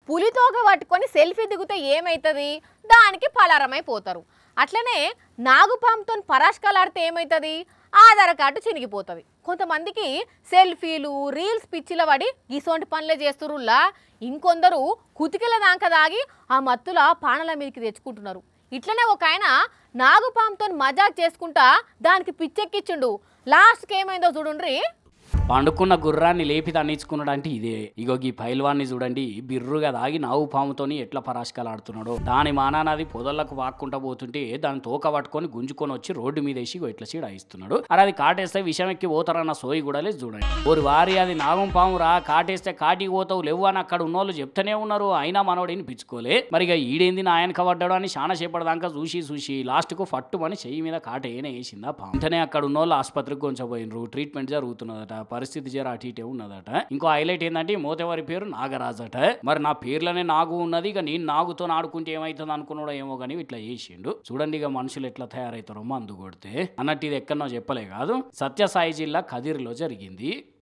పులితోక పట్టుకొని సెల్ఫీ దిగితే ఏమైతుంది? దానికి పలారమైపోతారు. అట్లనే నాగుపాముతో పరాష్కాలాడితే ఏమైతుంది? ఆధార్ కార్డు చినిగిపోతుంది. కొంతమందికి సెల్ఫీలు రీల్స్ పిచ్చిల పడి ఇసోంటి పనులే చేస్తురుల్లా. ఇంకొందరు కుతికిల దాకా దాగి ఆ మత్తుల పానల మీదకి తెచ్చుకుంటున్నారు. ఇట్లనే ఒక ఆయన నాగుపాముతో మజాక్ చేసుకుంటా దానికి పిచ్చెక్కిచ్చిండు. లాస్ట్కి ఏమైందో చూడుండ్రి. పండుకున్న గుర్రాన్ని లేపి తన్నించుకున్నాడు అంటే ఇదే. ఇగో ఈ పైల్వాన్ని చూడండి, బిర్రుగా దాగి నావు పాముతోని ఎట్లా పరాష్కాలాడుతున్నాడు. దాని మానానది పొదలకు వాక్కుంటా పోతుంటే దాని తోక పట్టుకొని గుంజుకొని వచ్చి రోడ్డు మీద వేసి ఇట్లా చీడాయిస్తున్నాడు. అరే అది కాటేస్తే విషం ఎక్కి పోతారన్న సోయి కూడా లేదు చూడండి. ఓరి వారి అది నాగం పాము రా, కాటేస్తే కాటికి పోతావు లేవు అని అక్కడ ఉన్నోళ్ళు చెప్తూనే ఉన్నారు. అయినా మనోడిని పిచ్చుకోలే. మరి ఇక ఈడేంది నా ఆయనక పడ్డాడు అని చాలా సేపటిదాకా చూసి లాస్ట్కు ఫట్టుమని చెయ్యి మీద కాటేనే వేసిందా పాము. వెంటనే అక్కడ ఉన్నోళ్ళు ఆసుపత్రికి కొంచెపోయినరు. ట్రీట్మెంట్ జరుగుతున్నదట. పరిస్థితి జర అటు ఇటే ఉన్నదట. ఇంకో హైలైట్ ఏంటంటే మోతేవారి పేరు నాగరాజు అట. మరి నా పేర్లోనే నాగు ఉన్నది, ఇక నేను నాగుతో ఆడుకుంటే ఏమైతుంది అనుకున్నాడో ఏమో కానీ ఇట్లా చేసిండు. చూడండి ఇక మనుషులు ఎట్లా తయారవుతారో మందు కొడితే అన్నట్టు. ఇది ఎక్కడనో చెప్పలే కాదు, సత్యసాయి జిల్లా కదిరిలో జరిగింది.